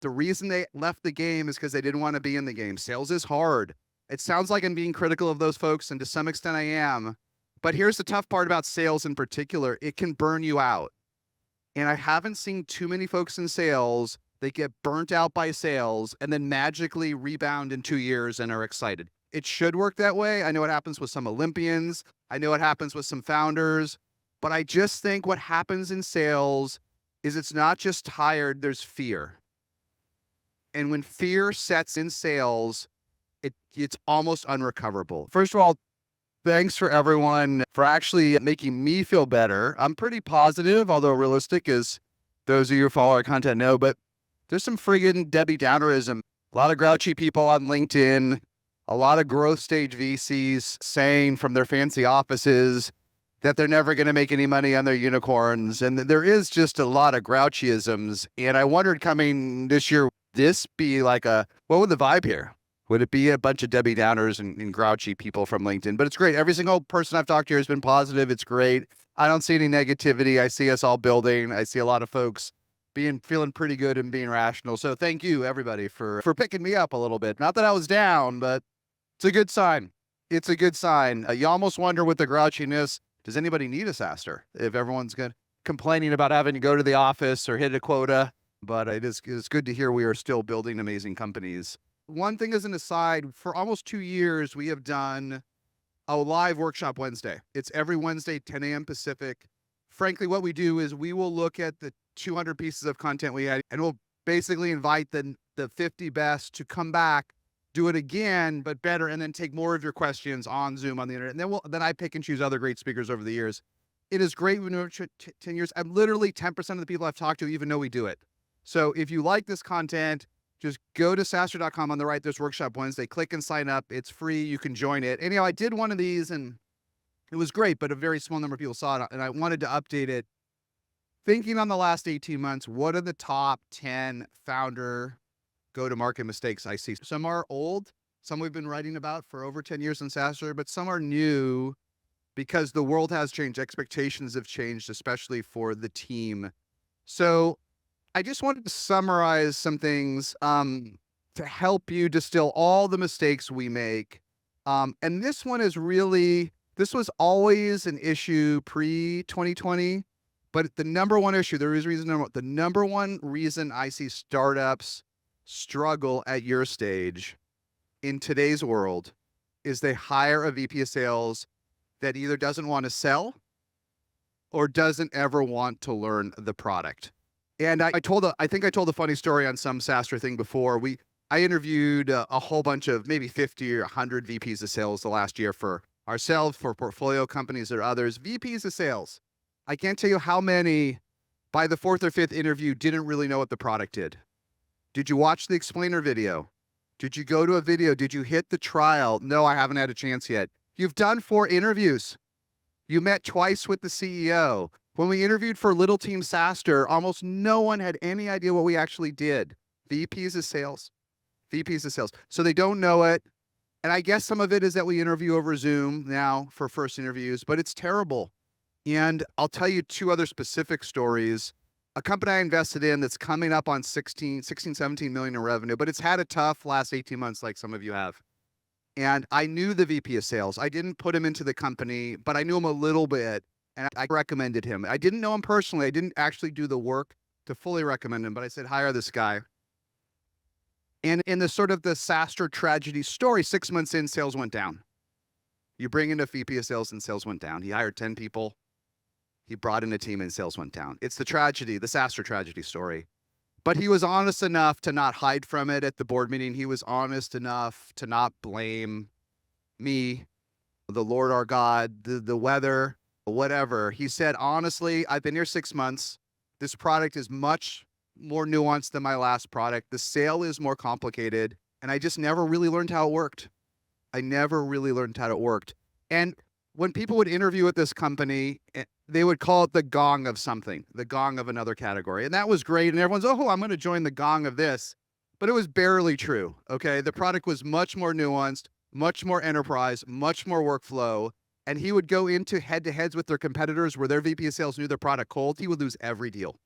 The reason they left the game is because they didn't want to be in the game. Sales is hard. It sounds like I'm being critical of those folks, and to some extent I am. But here's the tough part about sales in particular. It can burn you out. And I haven't seen too many folks in sales that get burnt out by sales and then magically rebound in 2 years and are excited. It should work that way. I know it happens with some Olympians. I know it happens with some founders. But I just think what happens in sales is it's not just tired, there's fear. And when fear sets in sales, it's almost unrecoverable. First of all, thanks for everyone for actually making me feel better. I'm pretty positive, although realistic, as those of you who follow our content know, but there's some friggin' Debbie Downerism. A lot of grouchy people on LinkedIn, a lot of growth stage VCs saying from their fancy offices that they're never going to make any money on their unicorns. And there is just a lot of grouchyisms. And I wondered coming this year, this be like what would the vibe here? Would it be a bunch of Debbie Downers and grouchy people from LinkedIn? But it's great. Every single person I've talked to here has been positive. It's great. I don't see any negativity. I see us all building. I see a lot of folks feeling pretty good and being rational. So thank you, everybody, for picking me up a little bit. Not that I was down, but it's a good sign. It's a good sign. You almost wonder with the grouchiness, does anybody need a SaaStr if everyone's complaining about having to go to the office or hit a quota? But it's good to hear we are still building amazing companies. One thing as an aside, for almost 2 years, we have done a live workshop Wednesday. It's every Wednesday, 10 a.m. Pacific. Frankly, what we do is we will look at the 200 pieces of content we had, and we'll basically invite the 50 best to come back, do it again, but better, and then take more of your questions on Zoom on the internet. And then I pick and choose other great speakers over the years. It is great. We've been doing it 10 years. I'm literally 10% of the people I've talked to even know we do it. So if you like this content, just go to SaaStr.com on the right. There's Workshop Wednesday. Click and sign up. It's free. You can join it. Anyhow, I did one of these and it was great, but a very small number of people saw it. And I wanted to update it. Thinking on the last 18 months, what are the top 10 founder go-to-market mistakes I see? Some are old. Some we've been writing about for over 10 years in SaaStr, but some are new because the world has changed. Expectations have changed, especially for the team. So I just wanted to summarize some things to help you distill all the mistakes we make. And this one is this was always an issue pre-2020, but the number one issue, the number one reason I see startups struggle at your stage in today's world is they hire a VP of sales that either doesn't want to sell or doesn't ever want to learn the product. And I think I told a funny story on some SaaStr thing before. I interviewed a whole bunch of maybe 50 or 100 VPs of sales the last year for ourselves, for portfolio companies or others. VPs of sales. I can't tell you how many by the fourth or fifth interview didn't really know what the product did. Did you watch the explainer video? Did you go to a video? Did you hit the trial? No, I haven't had a chance yet. You've done 4 interviews. You met twice with the CEO. When we interviewed for Little Team SaaStr, almost no one had any idea what we actually did. VPs of sales. VPs of sales. So they don't know it. And I guess some of it is that we interview over Zoom now for first interviews, but it's terrible. And I'll tell you 2 other specific stories. A company I invested in that's coming up on 17 million in revenue, but it's had a tough last 18 months like some of you have. And I knew the VP of sales. I didn't put him into the company, but I knew him a little bit. And I recommended him. I didn't know him personally. I didn't actually do the work to fully recommend him, but I said, hire this guy. And in the sort of the SaaStr tragedy story, 6 months in, sales went down. You bring in a VP of sales and sales went down. He hired 10 people. He brought in a team and sales went down. It's the SaaStr tragedy story. But he was honest enough to not hide from it at the board meeting. He was honest enough to not blame me, the Lord our God, the weather, whatever. He said, honestly, I've been here 6 months. This product is much more nuanced than my last product. The sale is more complicated. And I just never really learned how it worked. And when people would interview at this company, they would call it the gong of something, the gong of another category. And that was great. And everyone's, oh, I'm going to join the gong of this. But it was barely true. Okay. The product was much more nuanced, much more enterprise, much more workflow. And he would go into head-to-heads with their competitors where their VP of sales knew their product cold. He would lose every deal.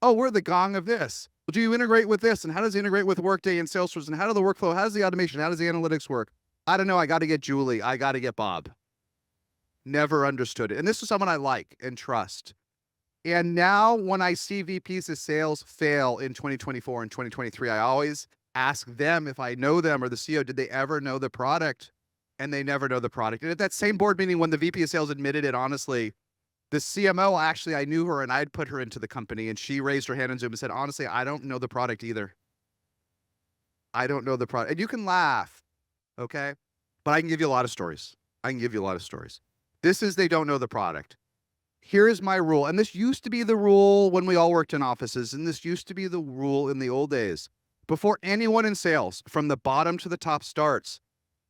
Oh, we're the Gong of this. Well, do you integrate with this? And how does it integrate with Workday and SaaStr's? And how do the workflow, how does the automation, how does the analytics work? I don't know. I got to get Julie. I got to get Bob. Never understood it. And this is someone I like and trust. And now when I see VPs of sales fail in 2024 and 2023, I always ask them if I know them or the CEO, did they ever know the product? And they never know the product. And at that same board meeting, when the VP of sales admitted it, honestly, the CMO, actually, I knew her and I'd put her into the company, and she raised her hand in Zoom and said, honestly, I don't know the product either. I don't know the product. And you can laugh, okay? But I can give you a lot of stories. This is they don't know the product. Here's my rule. And this used to be the rule when we all worked in offices. And this used to be the rule in the old days. Before anyone in sales, from the bottom to the top starts,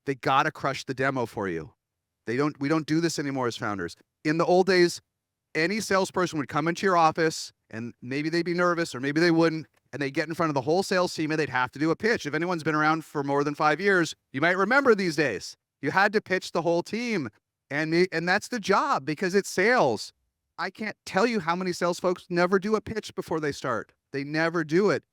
they got to crush the demo for you. We don't do this anymore as founders. In the old days, any salesperson would come into your office and maybe they'd be nervous or maybe they wouldn't. And they'd get in front of the whole sales team and they'd have to do a pitch. If anyone's been around for more than 5 years, you might remember these days. You had to pitch the whole team. And that's the job because it's sales. I can't tell you how many sales folks never do a pitch before they start. They never do it.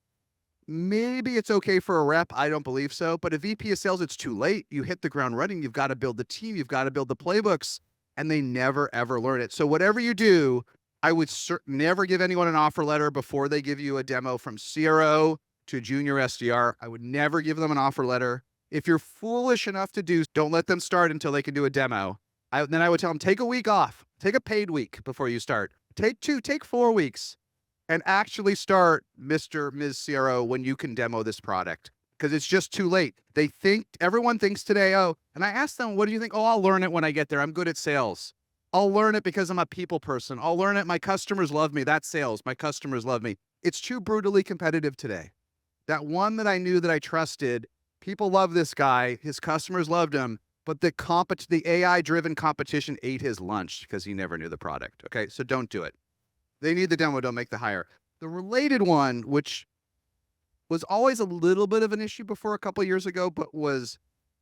Maybe it's okay for a rep. I don't believe so. But a VP of sales, it's too late. You hit the ground running. You've got to build the team. You've got to build the playbooks. And they never, ever learn it. So whatever you do, I would never give anyone an offer letter before they give you a demo from CRO to junior SDR. I would never give them an offer letter. If you're foolish enough to do, don't let them start until they can do a demo. Then I would tell them, take a week off. Take a paid week before you start. Take 2, take 4 weeks. And actually start, Mr., Ms. CRO, when you can demo this product. Because it's just too late. Everyone thinks today, oh, and I ask them, what do you think? Oh, I'll learn it when I get there. I'm good at sales. I'll learn it because I'm a people person. I'll learn it. My customers love me. That's sales. My customers love me. It's too brutally competitive today. That one that I knew that I trusted, people love this guy. His customers loved him. But the AI-driven competition ate his lunch because he never knew the product. Okay, so don't do it. They need the demo, don't make the hire. The related one, which was always a little bit of an issue before a couple of years ago, but was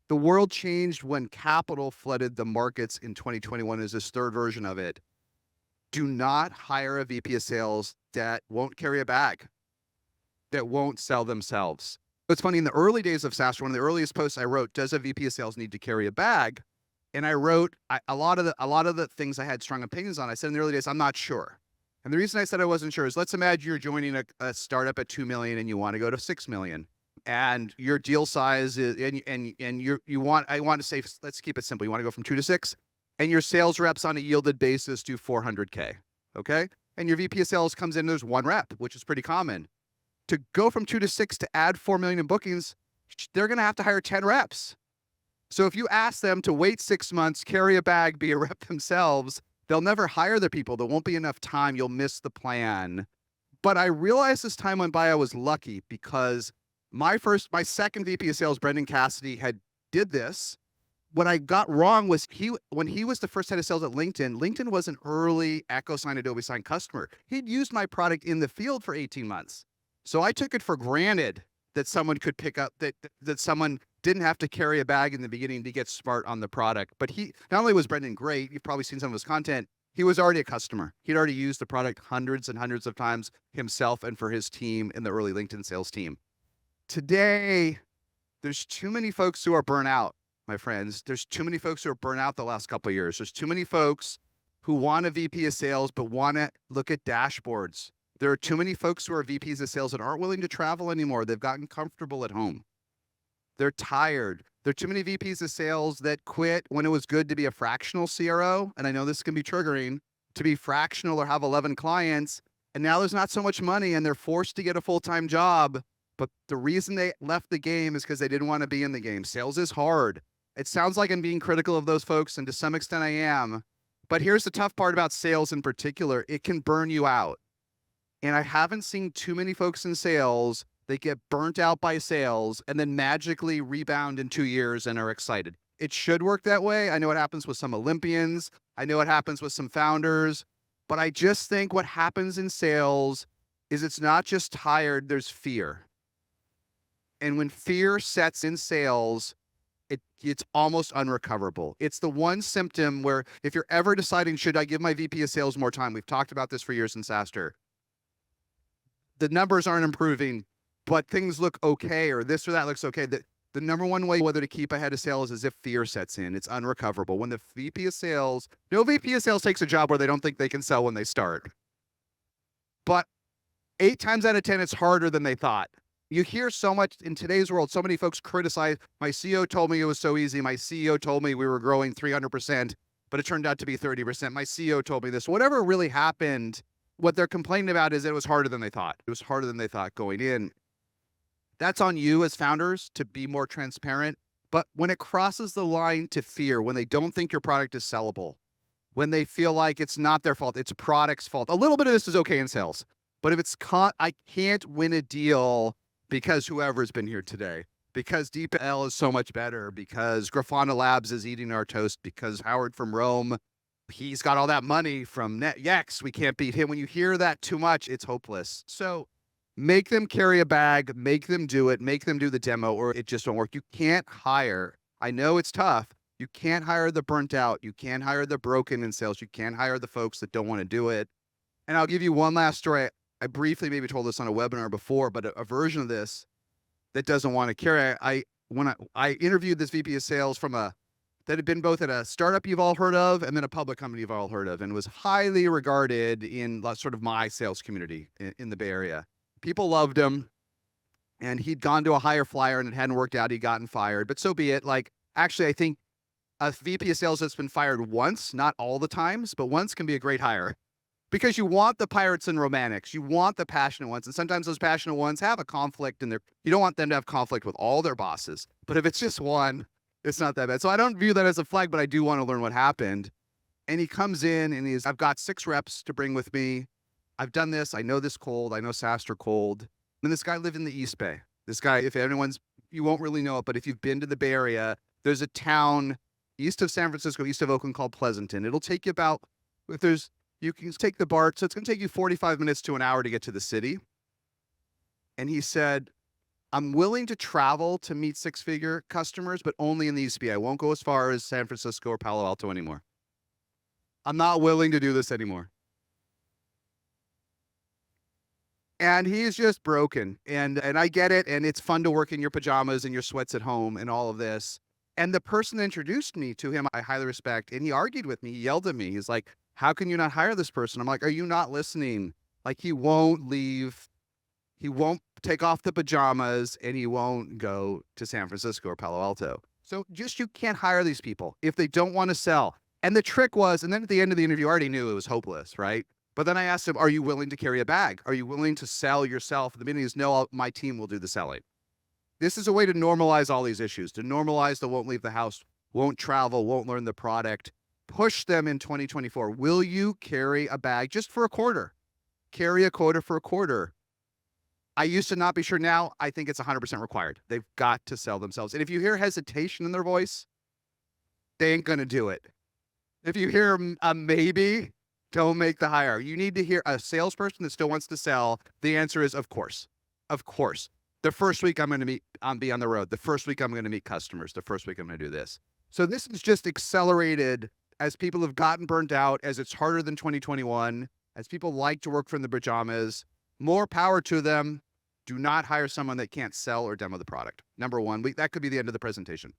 the world changed when capital flooded the markets in 2021 is this third version of it. Do not hire a VP of sales that won't carry a bag, that won't sell themselves. It's funny, in the early days of SaaStr's, one of the earliest posts I wrote, does a VP of sales need to carry a bag? And I wrote a lot of the things I had strong opinions on. I said in the early days, I'm not sure. And the reason I said I wasn't sure is, let's imagine you're joining a startup at 2 million and you want to go to 6 million. And your deal size is, I want to say, let's keep it simple. You want to go from 2 to 6, and your sales reps on a yielded basis do 400K. Okay. And your VP of sales comes in, there's 1 rep, which is pretty common. To go from 2 to 6 to add 4 million in bookings, they're going to have to hire 10 reps. So if you ask them to wait 6 months, carry a bag, be a rep themselves, they'll never hire the people. There won't be enough time. You'll miss the plan. But I realized as time went by, I was lucky because my second VP of sales, Brendan Cassidy, did this. What I got wrong was when he was the first head of sales at LinkedIn, LinkedIn was an early EchoSign, Adobe Sign customer. He'd used my product in the field for 18 months. So I took it for granted that someone could pick up, that someone didn't have to carry a bag in the beginning to get smart on the product. But not only was Brendan great, you've probably seen some of his content, he was already a customer. He'd already used the product hundreds and hundreds of times himself and for his team in the early LinkedIn sales team. Today, there's too many folks who are burnt out, my friends. There's too many folks who are burnt out the last couple of years. There's too many folks who want a VP of sales but want to look at dashboards. There are too many folks who are VPs of sales that aren't willing to travel anymore. They've gotten comfortable at home. They're tired. There are too many VPs of sales that quit when it was good to be a fractional CRO. And I know this can be triggering, to be fractional or have 11 clients. And now there's not so much money and they're forced to get a full-time job. But the reason they left the game is because they didn't want to be in the game. Sales is hard. It sounds like I'm being critical of those folks, and to some extent I am. But here's the tough part about sales in particular. It can burn you out. And I haven't seen too many folks in sales that get burnt out by sales and then magically rebound in 2 years and are excited. It should work that way. I know it happens with some Olympians. I know it happens with some founders. But I just think what happens in sales is it's not just tired, there's fear. And when fear sets in sales, it's almost unrecoverable. It's the one symptom where if you're ever deciding, should I give my VP of sales more time? We've talked about this for years in SaaStr's. the numbers aren't improving, but things look okay, or this or that looks okay. The number one way whether to keep ahead of sales is if fear sets in. It's unrecoverable. When the VP of sales, no VP of sales takes a job where they don't think they can sell when they start. But 8 times out of 10, it's harder than they thought. You hear so much in today's world, so many folks criticize, my CEO told me it was so easy. My CEO told me we were growing 300%, but it turned out to be 30%. My CEO told me this. Whatever really happened, what they're complaining about is it was harder than they thought. It was harder than they thought going in. That's on you as founders to be more transparent. But when it crosses the line to fear, when they don't think your product is sellable, when they feel like it's not their fault, it's a product's fault. A little bit of this is okay in sales. But if it's I can't win a deal because whoever's been here today, because DeepL is so much better, because Grafana Labs is eating our toast, because Howard from Rome, he's got all that money from NetYex, we can't beat him. When you hear that too much, it's hopeless. So make them carry a bag, make them do it, make them do the demo, or it just won't work. You can't hire. I know it's tough. You can't hire the burnt out. You can't hire the broken in sales. You can't hire the folks that don't want to do it. And I'll give you one last story. I briefly maybe told this on a webinar before, but a version of this that doesn't want to carry. When I interviewed this VP of sales that had been both at a startup you've all heard of and then a public company you've all heard of, and was highly regarded in sort of my sales community in the Bay Area. People loved him, and he'd gone to a higher flyer and it hadn't worked out. He'd gotten fired, but so be it. Like, actually, I think a VP of sales that's been fired once, not all the times, but once can be a great hire. Because you want the pirates and romantics, you want the passionate ones, and sometimes those passionate ones have a conflict in you don't want them to have conflict with all their bosses. But if it's just one, it's not that bad. So I don't view that as a flag, but I do want to learn what happened. And he comes in and I've got 6 reps to bring with me. I've done this. I know this cold. I know SaaStr's cold. And this guy lived in the East Bay. This guy, you won't really know it, but if you've been to the Bay Area, there's a town east of San Francisco, east of Oakland called Pleasanton. It'll take you you can take the BART, so it's going to take you 45 minutes to an hour to get to the city. And he said, I'm willing to travel to meet 6-figure customers, but only in the East Bay. I won't go as far as San Francisco or Palo Alto anymore. I'm not willing to do this anymore. And he's just broken. And I get it. And it's fun to work in your pajamas and your sweats at home and all of this. And the person that introduced me to him, I highly respect. And he argued with me. He yelled at me. He's like, how can you not hire this person? I'm like, are you not listening? Like, he won't leave. He won't take off the pajamas, and he won't go to San Francisco or Palo Alto. So you can't hire these people if they don't want to sell. And the trick was, and then at the end of the interview, I already knew it was hopeless, right? But then I asked him, are you willing to carry a bag? Are you willing to sell yourself? The minute he's, no, my team will do the selling. This is a way to normalize all these issues, to normalize the won't leave the house, won't travel, won't learn the product. Push them in 2024. Will you carry a bag just for a quarter? Carry a quota for a quarter. I used to not be sure. Now I think it's 100% required. They've got to sell themselves. And if you hear hesitation in their voice, they ain't going to do it. If you hear a maybe, don't make the hire. You need to hear a salesperson that still wants to sell. The answer is, of course. Of course. The first week I'm going to be on the road. The first week I'm going to meet customers. The first week I'm going to do this. So this is just accelerated as people have gotten burnt out, as it's harder than 2021, as people like to work from the pajamas. More power to them. Do not hire someone that can't sell or demo the product. Number one, that could be the end of the presentation.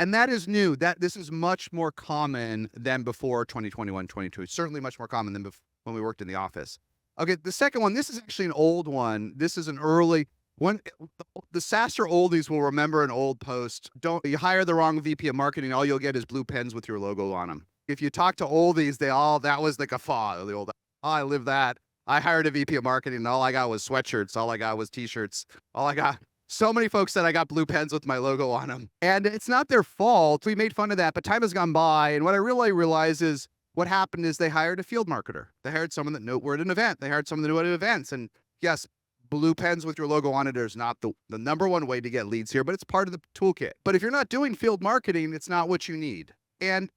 And that is new. This is much more common than before 2021, 22. It's certainly much more common than when we worked in the office. Okay, the second one, this is actually an old one. This is an early one. The SaaStr's oldies will remember an old post. You hire the wrong VP of marketing, all you'll get is blue pens with your logo on them. If you talk to oldies, that was the guffaw. The old, oh, I live that. I hired a VP of marketing, and all I got was sweatshirts. All I got was t-shirts. So many folks said I got blue pens with my logo on them. And it's not their fault. We made fun of that, but time has gone by. And what I really realized is what happened is they hired a field marketer. They hired someone that knew we're at an event. They hired someone that knew at events. And yes, blue pens with your logo on it is not the number one way to get leads here, but it's part of the toolkit. But if you're not doing field marketing, it's not what you need. And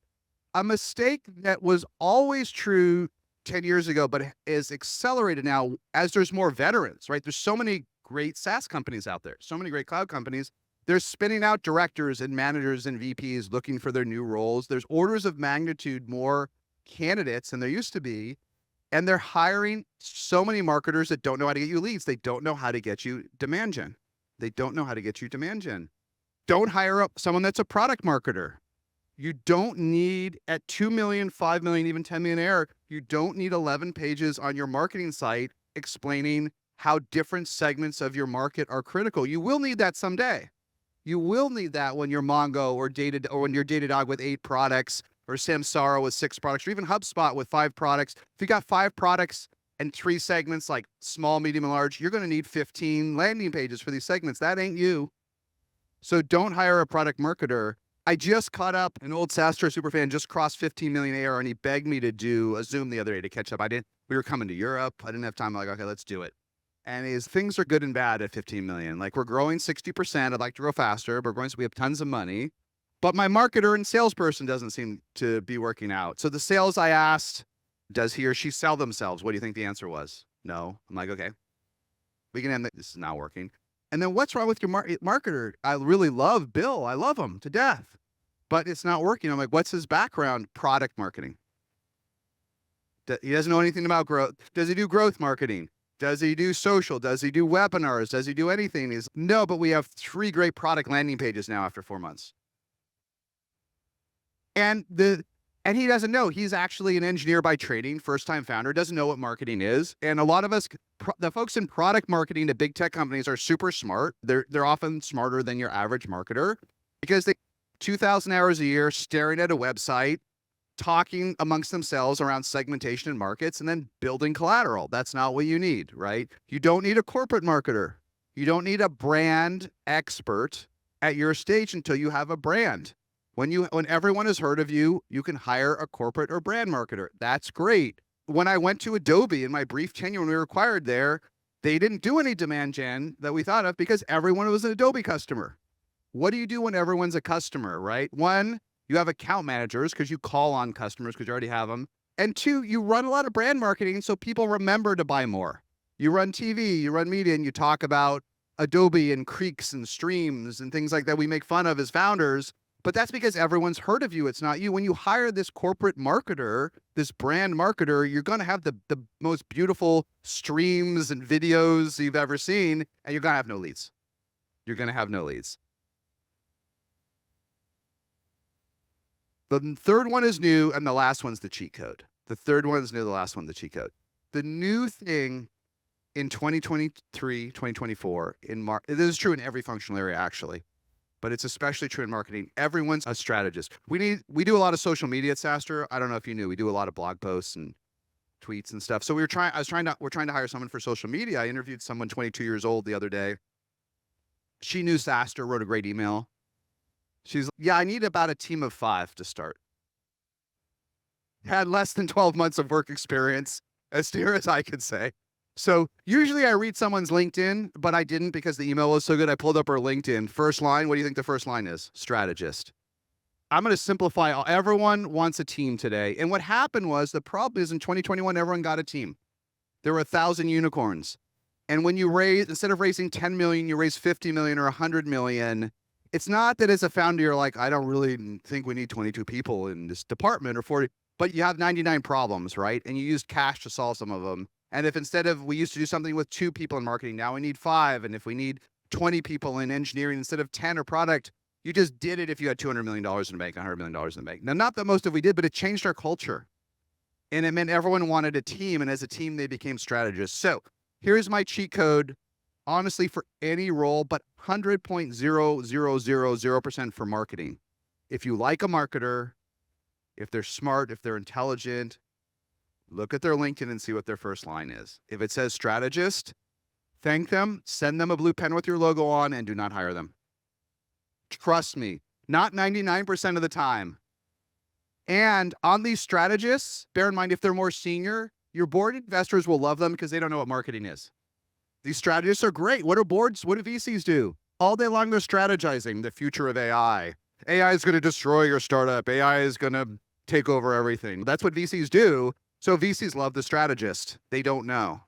a mistake that was always true 10 years ago, but is accelerated now as there's more veterans, right? There's so many great SaaS companies out there, so many great cloud companies. They're spinning out directors and managers and VPs looking for their new roles. There's orders of magnitude more candidates than there used to be. And they're hiring so many marketers that don't know how to get you leads. They don't know how to get you demand gen. They don't know how to get you demand gen. Don't hire up someone that's a product marketer. You don't need at 2 million, 5 million, even 10 million ARR, you don't need 11 pages on your marketing site explaining how different segments of your market are critical. You will need that someday. You will need that when you're Mongo or when you're Datadog with 8 products, or Samsara with 6 products, or even HubSpot with 5 products. If you got 5 products and 3 segments like small, medium, and large, you're going to need 15 landing pages for these segments. That ain't you. So don't hire a product marketer. I just caught up, an old SaaStr's superfan just crossed 15 million ARR, and he begged me to do a Zoom the other day to catch up. We were coming to Europe. I didn't have time. I'm like, okay, let's do it. And things are good and bad at 15 million. Like, we're growing 60%. I'd like to grow faster, but we have tons of money. But my marketer and salesperson doesn't seem to be working out. So the sales, I asked, does he or she sell themselves? What do you think the answer was? No. I'm like, okay, we can end this. Is not working. And then what's wrong with your marketer? I really love Bill. I love him to death, but it's not working. I'm like, what's his background? Product marketing. He doesn't know anything about growth. Does he do growth marketing? Does he do social? Does he do webinars? Does he do anything? No, but we have 3 great product landing pages now after 4 months. And he doesn't know. He's actually an engineer by training, first-time founder, doesn't know what marketing is. And a lot of us, the folks in product marketing at big tech companies, are super smart. They're often smarter than your average marketer, because they 2,000 hours a year staring at a website, talking amongst themselves around segmentation and markets, and then building collateral. That's not what you need, right? You don't need a corporate marketer. You don't need a brand expert at your stage until you have a brand. When everyone has heard of you, you can hire a corporate or brand marketer. That's great. When I went to Adobe in my brief tenure when we were acquired there, they didn't do any demand gen that we thought of because everyone was an Adobe customer. What do you do when everyone's a customer, right? 1, you have account managers because you call on customers because you already have them. And 2, you run a lot of brand marketing so people remember to buy more. You run TV, you run media, and you talk about Adobe and creeks and streams and things like that we make fun of as founders. But that's because everyone's heard of you. It's not you. When you hire this corporate marketer, this brand marketer, you're going to have the most beautiful streams and videos you've ever seen, and you're going to have no leads. You're going to have no leads. The 3rd one is new, and the last one's the cheat code. The 3rd one is new, the last one, the cheat code. The new thing in 2023, 2024, this is true in every functional area, actually, but it's especially true in marketing. Everyone's a strategist. We do a lot of social media at SaaStr's. I don't know if you knew, we do a lot of blog posts and tweets and stuff. So we're trying to hire someone for social media. I interviewed someone 22 years old the other day. She knew SaaStr's, wrote a great email. She's like, yeah, I need about a team of 5 to start. Had less than 12 months of work experience, as near as I could say. So usually I read someone's LinkedIn, but I didn't because the email was so good. I pulled up her LinkedIn. First line, what do you think the first line is? Strategist. I'm going to simplify. Everyone wants a team today. And what happened was, the problem is in 2021, everyone got a team. There were 1,000 unicorns. And when you instead of raising 10 million, you raise 50 million or 100 million. It's not that as a founder, you're like, I don't really think we need 22 people in this department or 40, but you have 99 problems, right? And you used cash to solve some of them. And if we used to do something with 2 people in marketing, now we need 5. And if we need 20 people in engineering instead of 10 or product, you just did it if you had $200 million in the bank, $100 million in the bank. Now, not that most of we did, but it changed our culture. And it meant everyone wanted a team. And as a team, they became strategists. So here's my cheat code, honestly, for any role, but 100.0000% for marketing. If you like a marketer, if they're smart, if they're intelligent, look at their LinkedIn and see what their first line is. If it says strategist, thank them, send them a blue pen with your logo on, and do not hire them. Trust me, not 99% of the time. And on these strategists, bear in mind, if they're more senior, your board investors will love them because they don't know what marketing is. These strategists are great. What do VCs do? All day long, they're strategizing the future of AI. AI is going to destroy your startup. AI is going to take over everything. That's what VCs do. So VCs love the strategist. They don't know.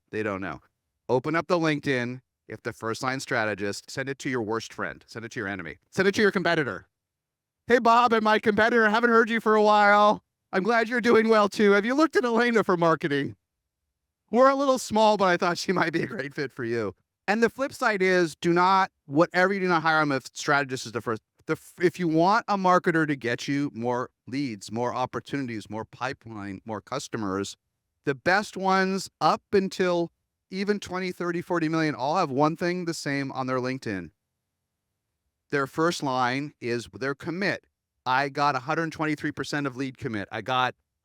Open up the LinkedIn. If the first line strategist, send it to your worst friend. Send it to your enemy. Send it to your competitor. Hey, Bob, and my competitor, haven't heard you for a while. I'm glad you're doing well too. Have you looked at Elena for marketing? We're a little small, but I thought she might be a great fit for you. And the flip side is whatever you do not hire them, if strategist is the first. If you want a marketer to get you more leads, more opportunities, more pipeline, more customers, the best ones up until even 20, 30, 40 million all have one thing the same on their LinkedIn. Their first line is their commit. I got 123% of lead commit.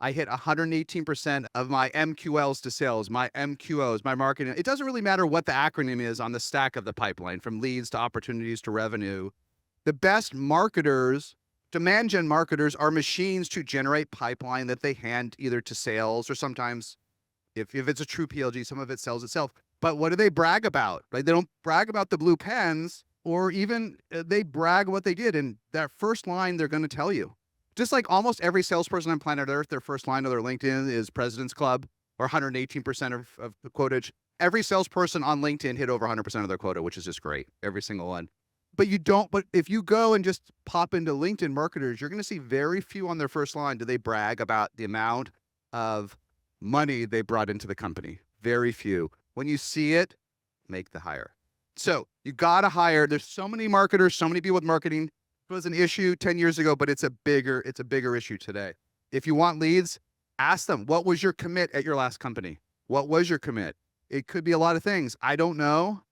I hit 118% of my MQLs to sales, my MQOs, my marketing. It doesn't really matter what the acronym is on the stack of the pipeline, from leads to opportunities to revenue. The best marketers, demand gen marketers, are machines to generate pipeline that they hand either to sales or sometimes, if it's a true PLG, some of it sells itself. But what do they brag about? Right? They don't brag about the blue pens, or even they brag what they did. And that first line, they're going to tell you. Just like almost every salesperson on planet Earth, their first line of their LinkedIn is President's Club, or 118% of the quotage. Every salesperson on LinkedIn hit over 100% of their quota, which is just great. Every single one. But if you go and just pop into LinkedIn marketers, you're going to see very few on their first line do they brag about the amount of money they brought into the company. Very few. When you see it, make the hire. So you got to hire. There's so many marketers, so many people with marketing. It was an issue 10 years ago, but it's a bigger issue today. If you want leads, ask them, what was your commit at your last company? What was your commit? It could be a lot of things. I don't know.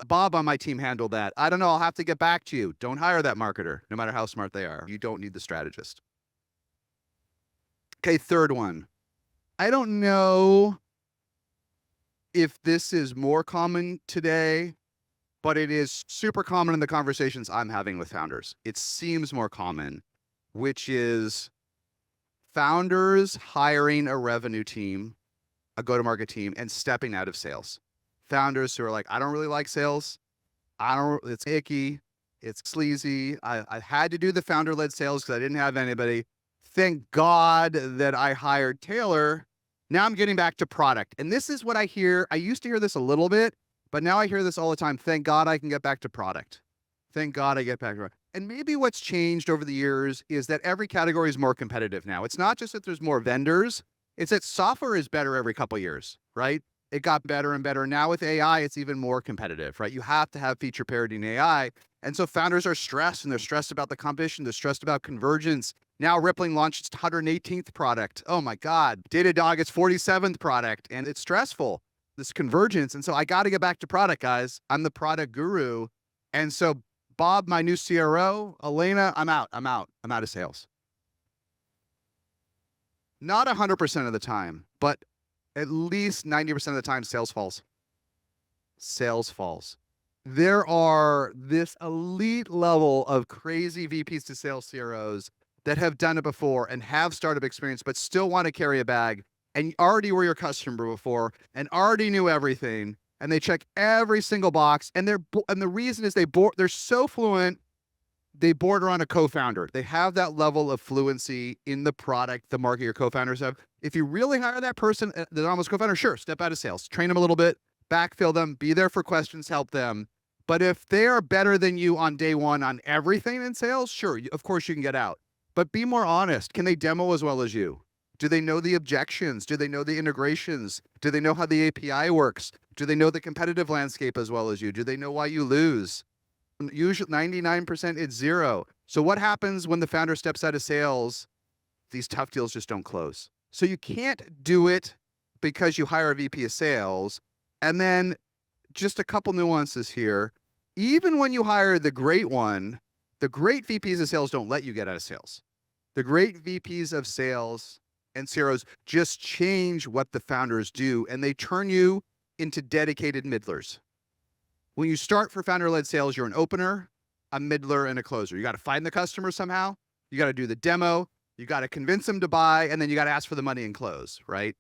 Bob on my team handled that. I don't know. I'll have to get back to you. Don't hire that marketer, no matter how smart they are. You don't need the strategist. Okay, third one. I don't know if this is more common today, but it is super common in the conversations I'm having with founders. It seems more common, which is founders hiring a revenue team, a go-to-market team, and stepping out of sales. Founders who are like, I don't really like sales. It's icky. It's sleazy. I had to do the founder-led sales because I didn't have anybody. Thank God that I hired Taylor. Now I'm getting back to product. And this is what I hear. I used to hear this a little bit, but now I hear this all the time. Thank God I can get back to product. Thank God I get back to product. And maybe what's changed over the years is that every category is more competitive now. It's not just that there's more vendors. It's that software is better every couple of years, right? It got better and better. Now with AI, it's even more competitive, right? You have to have feature parity in AI. And so founders are stressed, and they're stressed about the competition. They're stressed about convergence. Now Rippling launched its 118th product. Oh my God. Datadog, its 47th product. And it's stressful, this convergence. And so I got to get back to product, guys. I'm the product guru. And so Bob, my new CRO, Elena, I'm out of sales. Not 100% of the time, but at least 90% of the time, sales falls. Sales falls. There are this elite level of crazy VPs to sales CROs that have done it before and have startup experience, but still want to carry a bag and already were your customer before and already knew everything. And they check every single box. And the reason is they're so fluent, they border on a co-founder. They have that level of fluency in the product, the market your co-founders have. If you really hire that person, the almost co-founder, sure, step out of sales, train them a little bit, backfill them, be there for questions, help them. But if they are better than you on day one on everything in sales, sure, of course you can get out. But be more honest. Can they demo as well as you? Do they know the objections? Do they know the integrations? Do they know how the API works? Do they know the competitive landscape as well as you? Do they know why you lose? Usually 99%, it's zero. So what happens when the founder steps out of sales? These tough deals just don't close. So you can't do it because you hire a VP of sales. And then just a couple nuances here. Even when you hire the great one, the great VPs of sales don't let you get out of sales. The great VPs of sales and CROs just change what the founders do, and they turn you into dedicated middlers. When you start for founder-led sales, you're an opener, a middler, and a closer. You got to find the customer somehow. You got to do the demo. You got to convince them to buy, and then you got to ask for the money and close, right?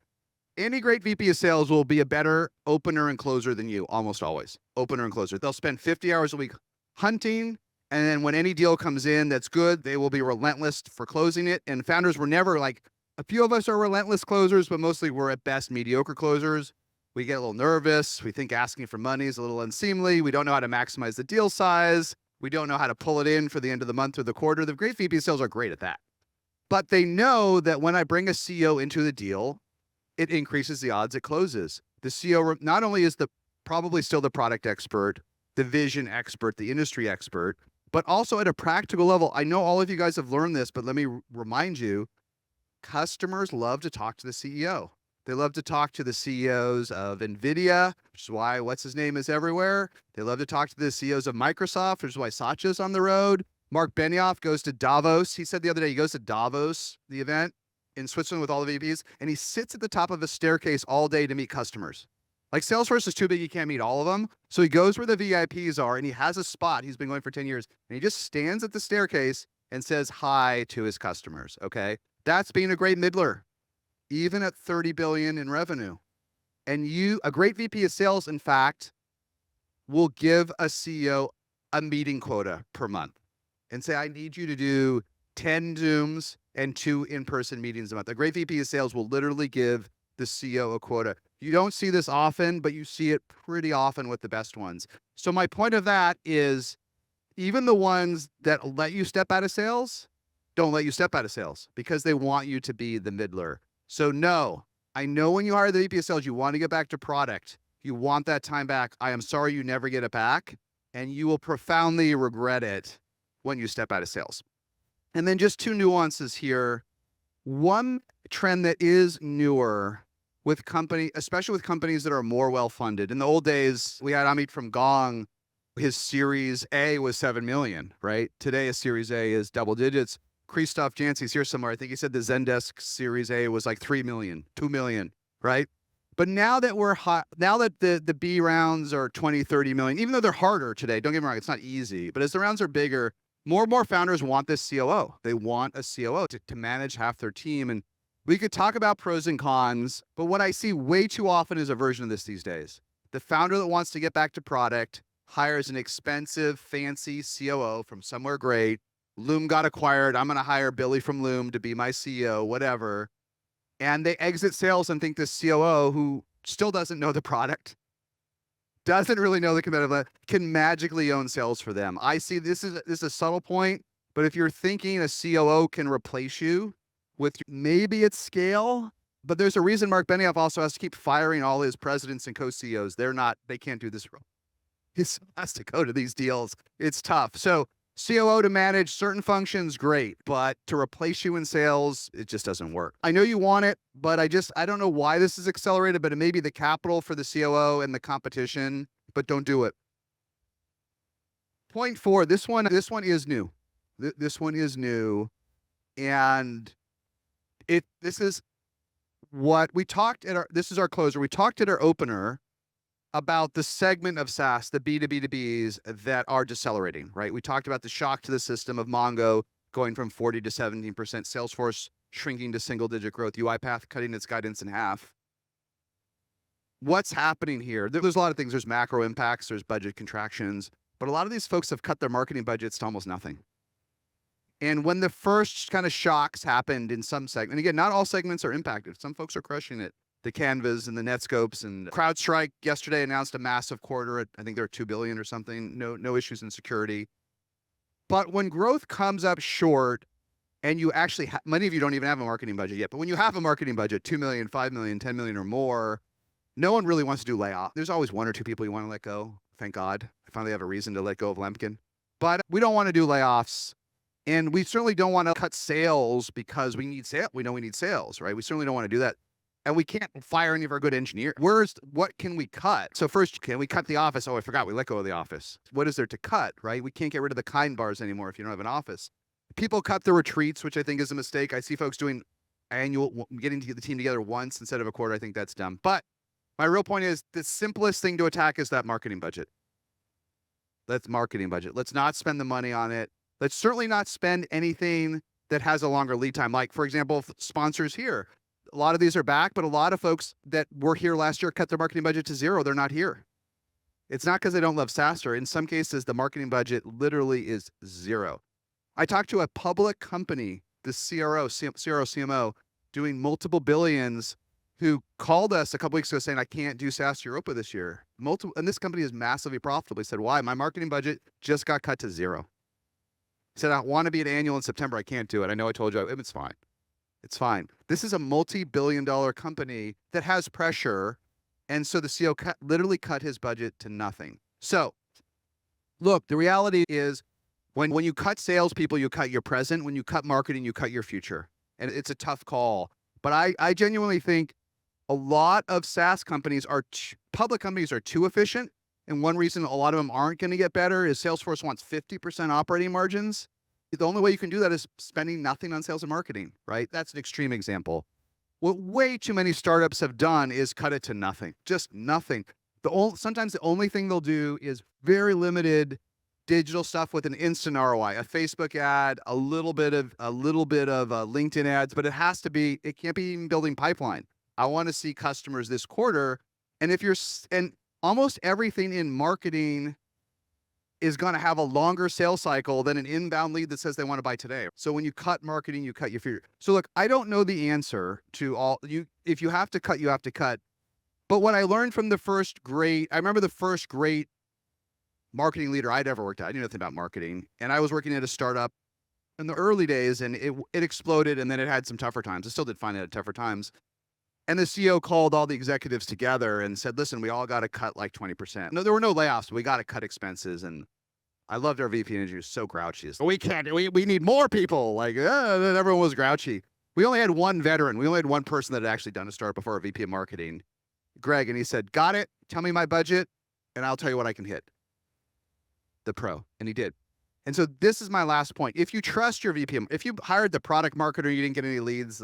Any great VP of sales will be a better opener and closer than you, almost always. Opener and closer. They'll spend 50 hours a week hunting, and then when any deal comes in that's good, they will be relentless for closing it. And founders were never like, a few of us are relentless closers, but mostly we're at best mediocre closers. We get a little nervous. We think asking for money is a little unseemly. We don't know how to maximize the deal size. We don't know how to pull it in for the end of the month or the quarter. The great VP sales are great at that. But they know that when I bring a CEO into the deal, it increases the odds it closes. The CEO not only is probably still the product expert, the vision expert, the industry expert, but also at a practical level. I know all of you guys have learned this, but let me remind you, customers love to talk to the CEO. They love to talk to the CEOs of NVIDIA, which is why what's his name is everywhere. They love to talk to the CEOs of Microsoft, which is why Satya's on the road. Mark Benioff goes to Davos. He said the other day, he goes to Davos, the event in Switzerland with all the VPs, and he sits at the top of a staircase all day to meet customers. Like Salesforce is too big, he can't meet all of them. So he goes where the VIPs are and he has a spot. He's been going for 10 years and he just stands at the staircase and says hi to his customers. Okay. That's being a great middler, even at 30 billion in revenue. And a great VP of sales, in fact, will give a CEO a meeting quota per month and say, I need you to do 10 Zooms and 2 in-person meetings a month. A great VP of sales will literally give the CEO a quota. You don't see this often, but you see it pretty often with the best ones. So my point of that is even the ones that let you step out of sales don't let you step out of sales because they want you to be the middler. So no, I know when you hire the VP of sales, you want to get back to product. You want that time back. I am sorry you never get it back, and you will profoundly regret it when you step out of sales. And then just 2 nuances here. One trend that is newer with especially with companies that are more well-funded. In the old days, we had Amit from Gong. His Series A was 7 million, right? Today, a Series A is double digits. Christoph Janssi's here somewhere. I think he said the Zendesk Series A was like 3 million, 2 million, right? But now that now that the B rounds are 20, 30 million, even though they're harder today, don't get me wrong, it's not easy, but as the rounds are bigger, more and more founders want this COO. They want a COO to manage half their team. And we could talk about pros and cons, but what I see way too often is a version of this these days. The founder that wants to get back to product hires an expensive, fancy COO from somewhere great. Loom got acquired. I'm going to hire Billy from Loom to be my CEO, whatever. And they exit sales and think this COO, who still doesn't know the product, doesn't really know the competitive, can magically own sales for them. I see this is a subtle point, but if you're thinking a COO can replace you with maybe it's scale, but there's a reason Mark Benioff also has to keep firing all his presidents and co-CEOs. They can't do this. He has to go to these deals. It's tough. So COO to manage certain functions, great, but to replace you in sales, it just doesn't work. I know you want it, but I don't know why this is accelerated, but it may be the capital for the COO and the competition, but don't do it. Point 4, this one is new. This one is new. And this is what we talked this is our closer. We talked at our opener about the segment of SaaS, the B2B2Bs that are decelerating, right? We talked about the shock to the system of Mongo going from 40 to 17%, Salesforce shrinking to single-digit growth, UiPath cutting its guidance in half. What's happening here? There's a lot of things. There's macro impacts, there's budget contractions, but a lot of these folks have cut their marketing budgets to almost nothing. And when the first kind of shocks happened in some segment, and again, not all segments are impacted. Some folks are crushing it. The Canvas and the Netscopes and CrowdStrike yesterday announced a massive quarter at, I think they're 2 billion or something. No issues in security. But when growth comes up short and you actually, many of you don't even have a marketing budget yet, but when you have a marketing budget, 2 million, 5 million, 10 million or more, no one really wants to do layoff. There's always 1 or 2 people you want to let go. Thank God. I finally have a reason to let go of Lemkin. But we don't want to do layoffs. And we certainly don't want to cut sales because we need sales. We know we need sales, right? We certainly don't want to do that. And we can't fire any of our good engineers. What can we cut? So first, can we cut the office? Oh, I forgot, we let go of the office. What is there to cut, right? We can't get rid of the kind bars anymore if you don't have an office. People cut the retreats, which I think is a mistake. I see folks doing getting the team together once instead of a quarter. I think that's dumb. But my real point is the simplest thing to attack is that marketing budget. Let's not spend the money on it. Let's certainly not spend anything that has a longer lead time. Like, for example, sponsors here. A lot of these are back, but a lot of folks that were here last year cut their marketing budget to 0. They're not here. It's not because they don't love SaaStr's. In some cases, the marketing budget literally is 0. I talked to a public company, the CMO, doing multiple billions, who called us a couple weeks ago saying, I can't do SaaS Europa this year. And this company is massively profitable. He said, why? My marketing budget just got cut to 0. He said, I want to be at annual in September. I can't do it. I know I told you, it's fine. It's fine. This is a multi-billion-dollar company that has pressure, and so the CEO literally cut his budget to nothing. So, look, the reality is when you cut salespeople, you cut your present. When you cut marketing, you cut your future. And it's a tough call. But I genuinely think a lot of SaaS companies public companies are too efficient. And one reason a lot of them aren't going to get better is Salesforce wants 50% operating margins. The only way you can do that is spending nothing on sales and marketing, right? That's an extreme example. What way too many startups have done is cut it to nothing, just nothing. Sometimes the only thing they'll do is very limited digital stuff with an instant ROI, a Facebook ad, a little bit of LinkedIn ads, but it can't be even building pipeline. I want to see customers this quarter. And almost everything in marketing is going to have a longer sales cycle than an inbound lead that says they want to buy today. So when you cut marketing, you cut your future. So look, I don't know the answer to if you have to cut, you have to cut. But what I learned from I remember the first great marketing leader I'd ever worked at. I knew nothing about marketing. And I was working at a startup in the early days, and it exploded, and then it had some tougher times. It still did fine at tougher times. And the CEO called all the executives together and said, listen, we all got to cut like 20%. No, there were no layoffs, but we got to cut expenses. And I loved our VP, and she was so grouchy. We can't, we need more people. Like, everyone was grouchy. We only had one veteran. We only had one person that had actually done a startup before, a VP of marketing, Greg. And he said, got it. Tell me my budget, and I'll tell you what I can hit. The pro. And he did. And so this is my last point. If you trust your VP, if you hired the product marketer, you didn't get any leads,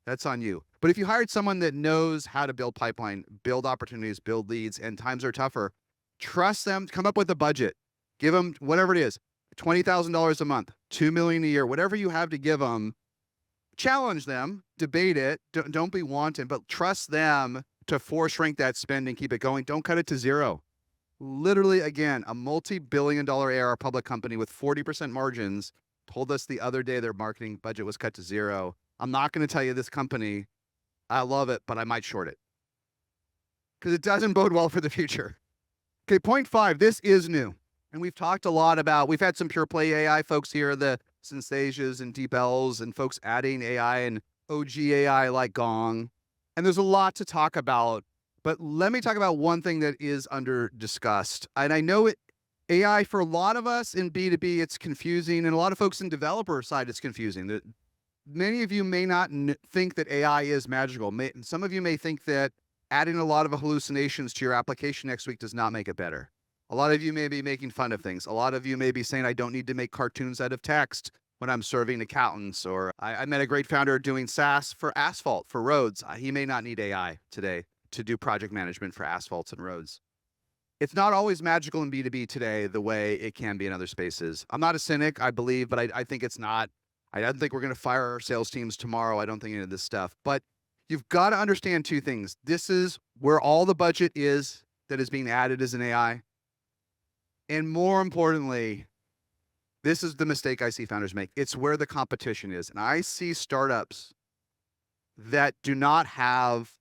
that's on you. But if you hired someone that knows how to build pipeline, build opportunities, build leads, and times are tougher, trust them, come up with a budget, give them whatever it is, $20,000 a month, $2 million a year, whatever you have to give them, challenge them, debate it, don't be wanton, but trust them to force rank that spend and keep it going. Don't cut it to zero. Literally, again, a multi-billion-dollar ARR public company with 40% margins told us the other day their marketing budget was cut to zero. I'm not going to tell you this company, I love it, but I might short it because it doesn't bode well for the future. Okay, point 5, this is new. And we've talked a lot about, we've had some pure play AI folks here, the Synthasias and DeepLs, and folks adding AI and OG AI like Gong. And there's a lot to talk about, but let me talk about one thing that is under discussed. And I know AI for a lot of us in B2B, it's confusing, and a lot of folks in developer side, it's confusing. Many of you may not think that AI is magical. Some of you may think that adding a lot of hallucinations to your application next week does not make it better. A lot of you may be making fun of things. A lot of you may be saying, I don't need to make cartoons out of text when I'm serving accountants. Or I met a great founder doing SaaS for asphalt, for roads. He may not need AI today to do project management for asphalts and roads. It's not always magical in B2B today the way it can be in other spaces. I'm not a cynic, I believe, but I think it's not. I don't think we're going to fire our sales teams tomorrow. I don't think any of this stuff. But you've got to understand two things. This is where all the budget is that is being added as an AI. And more importantly, this is the mistake I see founders make. It's where the competition is. And I see startups that do not have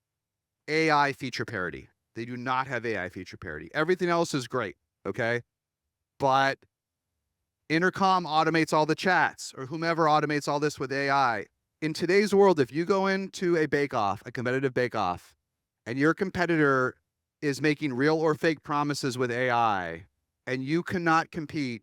AI feature parity. They do not have AI feature parity. Everything else is great, okay? But Intercom automates all the chats, or whomever automates all this with AI. In today's world, if you go into a bake-off, a competitive bake-off, and your competitor is making real or fake promises with AI, and you cannot compete,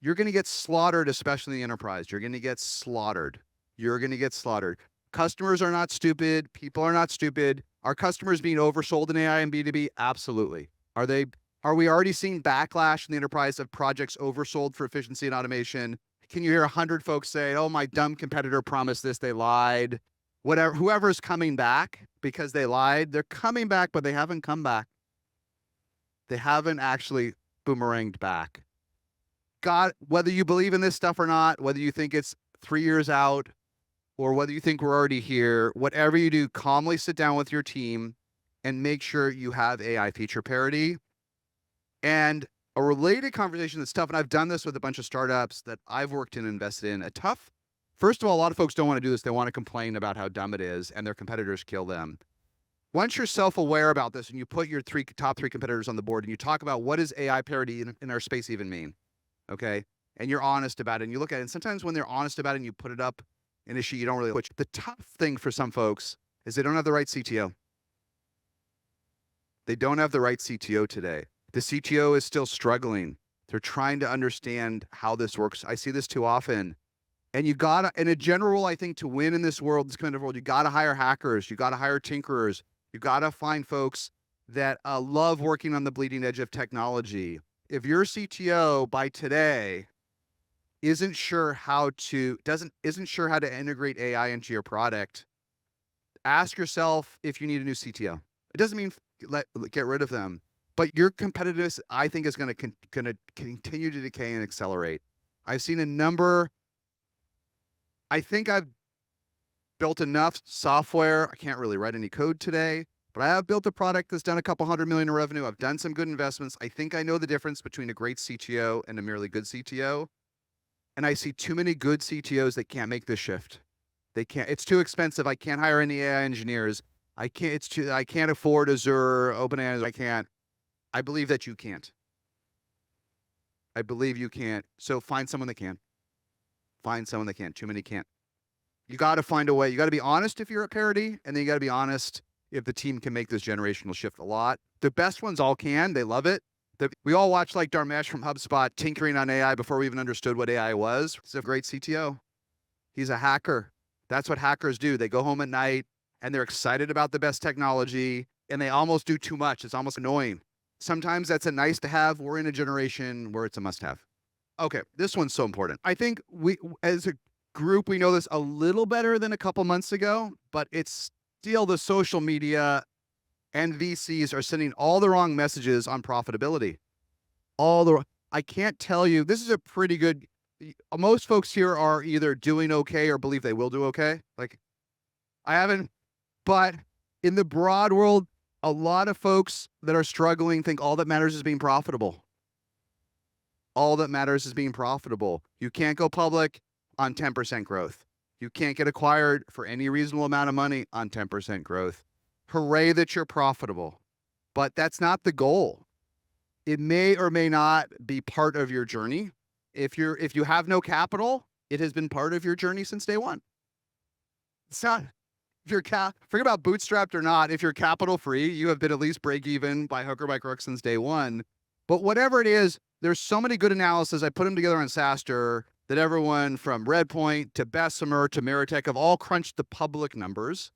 you're going to get slaughtered, especially in the enterprise. You're going to get slaughtered. You're going to get slaughtered. Customers are not stupid. People are not stupid. Are customers being oversold in AI and B2B? Absolutely. Are we already seeing backlash in the enterprise of projects oversold for efficiency and automation? Can you hear 100 folks say, oh, my dumb competitor promised this, they lied? Whatever, whoever's coming back because they lied, they're coming back, but they haven't come back. They haven't actually boomeranged back. God, whether you believe in this stuff or not, whether you think it's 3 years out, or whether you think we're already here, whatever you do, calmly sit down with your team and make sure you have AI feature parity. And a related conversation that's tough, and I've done this with a bunch of startups that I've worked in and invested in, first of all, a lot of folks don't want to do this. They want to complain about how dumb it is, and their competitors kill them. Once you're self-aware about this and you put your top three competitors on the board and you talk about what does AI parity in our space even mean, okay? And you're honest about it and you look at it, and sometimes when they're honest about it and you put it up an issue you don't really, which the tough thing for some folks is they don't have the right CTO. They don't have the right CTO today. The CTO is still struggling. They're trying to understand how this works. I see this too often. And you gotta, in a general rule, I think to win in this world, this kind of world, you gotta hire hackers, you gotta hire tinkerers, you gotta find folks that love working on the bleeding edge of technology. If your CTO by today isn't sure how to integrate AI into your product, ask yourself if you need a new CTO. It doesn't mean get rid of them, but your competitiveness, I think, is going to continue to decay and accelerate. I've seen a number. I think I've built enough software. I can't really write any code today, but I have built a product that's done a couple $100 million in revenue. I've done some good investments. I think I know the difference between a great CTO and a merely good CTO. And I see too many good CTOs that can't make this shift. They can't. It's too expensive. I can't hire any AI engineers. I can't afford Azure, OpenAI. I can't. I believe that you can't. I believe you can't. So find someone that can. Find someone that can. Too many can't. You got to find a way. You got to be honest if you're at parity, and then you got to be honest if the team can make this generational shift a lot. The best ones all can. They love it. We all watched like Dharmesh from HubSpot tinkering on AI before we even understood what AI was. He's a great CTO. He's a hacker. That's what hackers do. They go home at night and they're excited about the best technology and they almost do too much. It's almost annoying. Sometimes that's a nice to have. We're in a generation where it's a must have. Okay, this one's so important. I think we, as a group, we know this a little better than a couple months ago, but it's still the social media and VCs are sending all the wrong messages on profitability. I can't tell you, this is a pretty good, most folks here are either doing okay or believe they will do okay. Like, I haven't, but in the broad world, a lot of folks that are struggling think all that matters is being profitable. All that matters is being profitable. You can't go public on 10% growth. You can't get acquired for any reasonable amount of money on 10% growth. Hooray that you're profitable, but that's not the goal. It may or may not be part of your journey. If you have no capital, it has been part of your journey since day one. It's not, if you're forget about bootstrapped or not, if you're capital free, you have been at least break even by hook or by crook since day one. But whatever it is, there's so many good analysis. I put them together on SaaStr's that everyone from Redpoint to Bessemer to Meritech have all crunched the public numbers.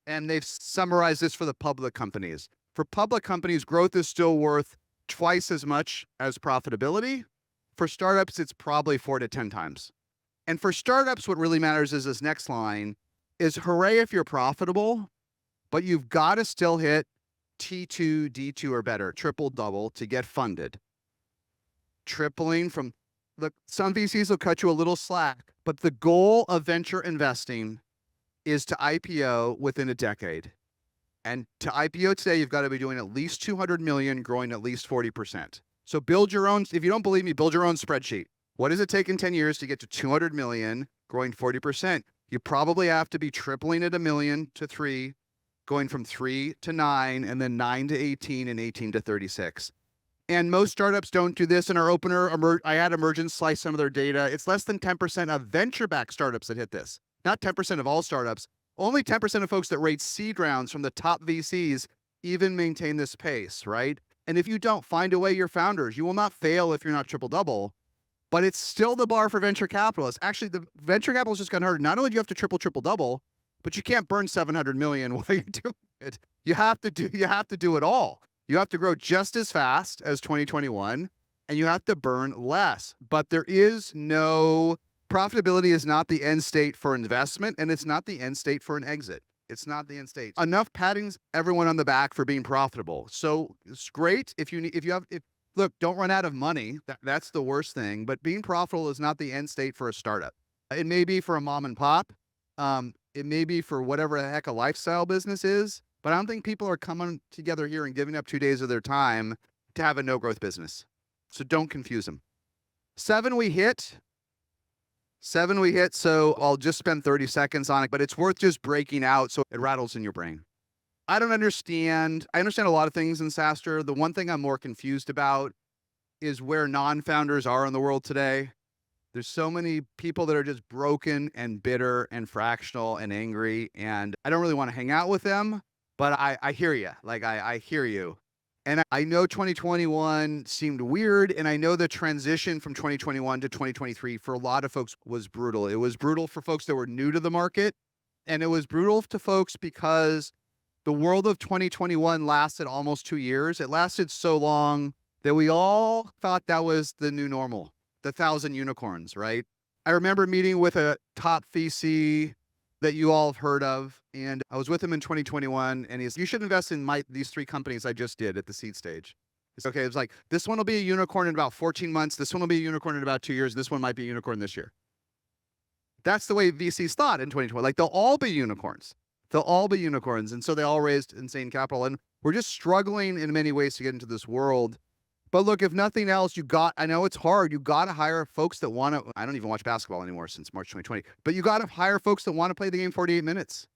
And they've summarized this for the public companies. For public companies, growth is still worth twice as much as profitability. For startups, it's probably 4 to 10 times. And for startups, what really matters is this next line is hooray if you're profitable, but you've got to still hit T2, D2 or better, triple double to get funded. Tripling from, look, some VCs will cut you a little slack, but the goal of venture investing is to IPO within a decade. And to IPO today, you've got to be doing at least 200 million, growing at least 40%. So build your own, if you don't believe me, build your own spreadsheet. What does it take in 10 years to get to 200 million, growing 40%? You probably have to be tripling at 1 million to 3, going from 3 to 9, and then 9 to 18 and 18 to 36. And most startups don't do this. In our opener, I had Emergence slice some of their data. It's less than 10% of venture-backed startups that hit this. Not 10% of all startups. Only 10% of folks that raise seed rounds from the top VCs even maintain this pace, right? And if you don't, find a way, you're founders. You will not fail if you're not triple-double, but it's still the bar for venture capitalists. Actually, the venture capitalists just got hurt. Not only do you have to triple-double, but you can't burn 700 million while you do it. You have to do it all. You have to grow just as fast as 2021, and you have to burn less. But there is no profitability is not the end state for investment, and it's not the end state for an exit. It's not the end state. Enough patting everyone on the back for being profitable. So it's great if look, don't run out of money. That's the worst thing. But being profitable is not the end state for a startup. It may be for a mom and pop. It may be for whatever the heck a lifestyle business is. But I don't think people are coming together here and giving up 2 days of their time to have a no growth business. So don't confuse them. 7 we hit. So I'll just spend 30 seconds on it, but it's worth just breaking out so it rattles in your brain. I understand a lot of things in SaaStr's. The one thing I'm more confused about is where non-founders are in the world today. There's so many people that are just broken and bitter and fractional and angry, and I don't really want to hang out with them, but I hear you. Like, I hear you. And I know 2021 seemed weird, and I know the transition from 2021 to 2023 for a lot of folks was brutal. It was brutal for folks that were new to the market, and it was brutal to folks because the world of 2021 lasted almost 2 years. It lasted so long that we all thought that was the new normal, the 1,000 unicorns, right? I remember meeting with a top VC that you all have heard of, and I was with him in 2021, and you should invest in these 3 companies I just did at the seed stage. It's okay. It was like, this one will be a unicorn in about 14 months. This one will be a unicorn in about 2 years. This one might be a unicorn this year. That's the way VCs thought in 2020. Like, they'll all be unicorns. They'll all be unicorns. And so they all raised insane capital. And we're just struggling in many ways to get into this world. But look, if nothing else, I know it's hard. You got to hire folks that want to, I don't even watch basketball anymore since March 2020, but you got to hire folks that want to play the game 48 minutes.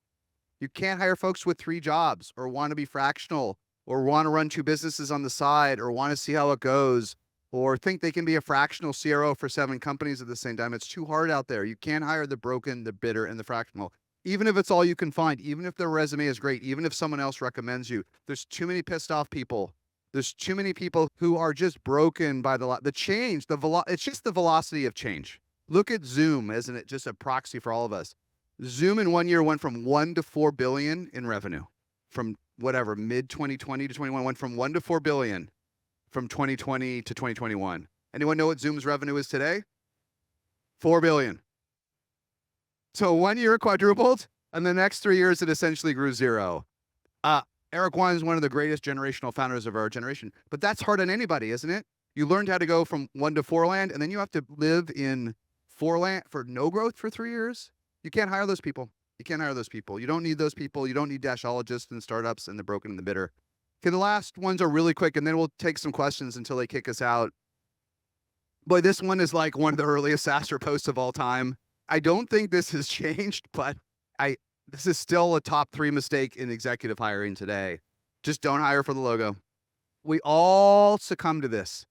You can't hire folks with 3 jobs or want to be fractional or want to run 2 businesses on the side or want to see how it goes or think they can be a fractional CRO for 7 companies at the same time. It's too hard out there. You can't hire the broken, the bitter, and the fractional. Even if it's all you can find, even if their resume is great, even if someone else recommends you, there's too many pissed off people. There's too many people who are just broken by the change, it's just the velocity of change. Look at Zoom, isn't it just a proxy for all of us? Zoom in 1 year went from 1 to 4 billion in revenue. From whatever, mid 2020 to 21, went from 1 to 4 billion from 2020 to 2021. Anyone know what Zoom's revenue is today? 4 billion. So 1 year quadrupled, and the next 3 years it essentially grew 0. Eric Yuan is one of the greatest generational founders of our generation, but that's hard on anybody, isn't it? You learned how to go from 1 to 4 land, and then you have to live in 4 land for no growth for 3 years. You can't hire those people. You can't hire those people. You don't need those people. You don't need dashologists and startups and the broken and the bitter. Okay, the last ones are really quick, and then we'll take some questions until they kick us out. Boy, this one is like one of the earliest SaaStr's posts of all time. I don't think this has changed, but this is still a top 3 mistake in executive hiring today. Just don't hire for the logo. We all succumb to this.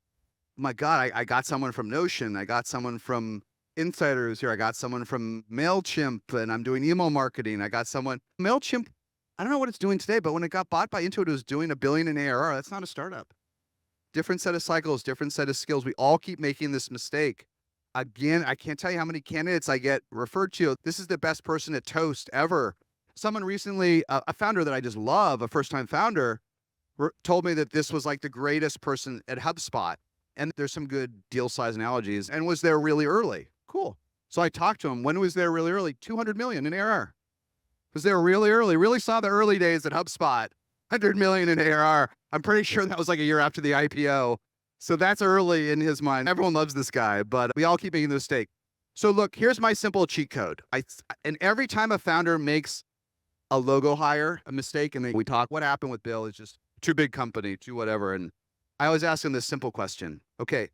My God, I got someone from Notion. I got someone from Insider who's here. I got someone from MailChimp, and I'm doing email marketing. I got someone, MailChimp, I don't know what it's doing today, but when it got bought by Intuit, it was doing $1 billion in ARR. That's not a startup. Different set of cycles, different set of skills. We all keep making this mistake. Again, I can't tell you how many candidates I get referred to. This is the best person at Toast ever. Someone recently, a founder that I just love, a first-time founder, told me that this was like the greatest person at HubSpot. And there's some good deal size analogies, and was there really early. Cool. So I talked to him. When was there really early? 200 million in ARR. Was there really early? Really saw the early days at HubSpot. 100 million in ARR. I'm pretty sure that was like a year after the IPO. So that's early in his mind. Everyone loves this guy, but we all keep making the mistake. So look, here's my simple cheat code. And every time a founder makes a logo hire, a mistake, and then we talk, what happened with Bill is just too big company, too whatever. And I always ask them this simple question. Okay,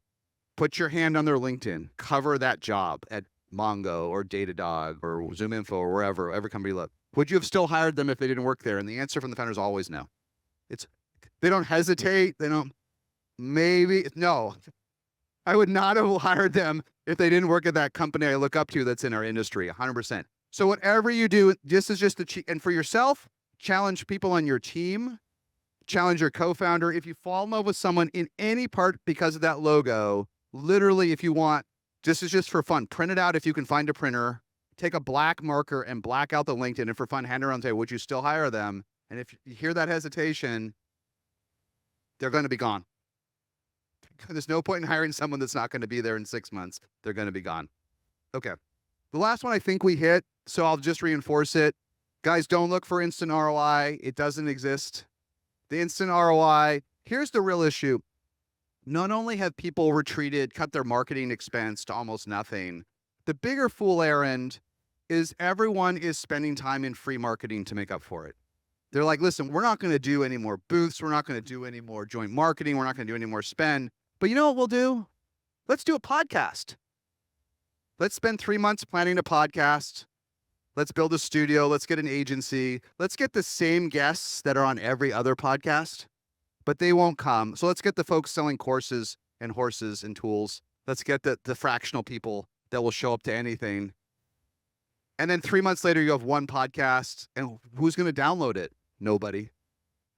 put your hand on their LinkedIn, cover that job at Mongo or Datadog or ZoomInfo or wherever, every company look. Would you have still hired them if they didn't work there? And the answer from the founder is always no. They don't hesitate. They don't. Maybe, no, I would not have hired them if they didn't work at that company I look up to that's in our industry, 100%. So whatever you do, this is just the cheat. And for yourself, challenge people on your team, challenge your co-founder. If you fall in love with someone in any part because of that logo, literally, if you want, this is just for fun, print it out if you can find a printer, take a black marker and black out the LinkedIn, and for fun, hand it around and say, would you still hire them? And if you hear that hesitation, they're going to be gone. There's no point in hiring someone that's not going to be there in 6 months. They're going to be gone. Okay. The last one I think we hit, so I'll just reinforce it. Guys, don't look for instant ROI. It doesn't exist. The instant ROI, here's the real issue. Not only have people retreated, cut their marketing expense to almost nothing, the bigger fool errand is everyone is spending time in free marketing to make up for it. They're like, listen, we're not going to do any more booths. We're not going to do any more joint marketing. We're not going to do any more spend. But you know what we'll do? Let's do a podcast. Let's spend 3 months planning a podcast. Let's build a studio. Let's get an agency. Let's get the same guests that are on every other podcast, but they won't come. So let's get the folks selling courses and horses and tools. Let's get the fractional people that will show up to anything. And then 3 months later, you have one podcast, and who's going to download it? Nobody.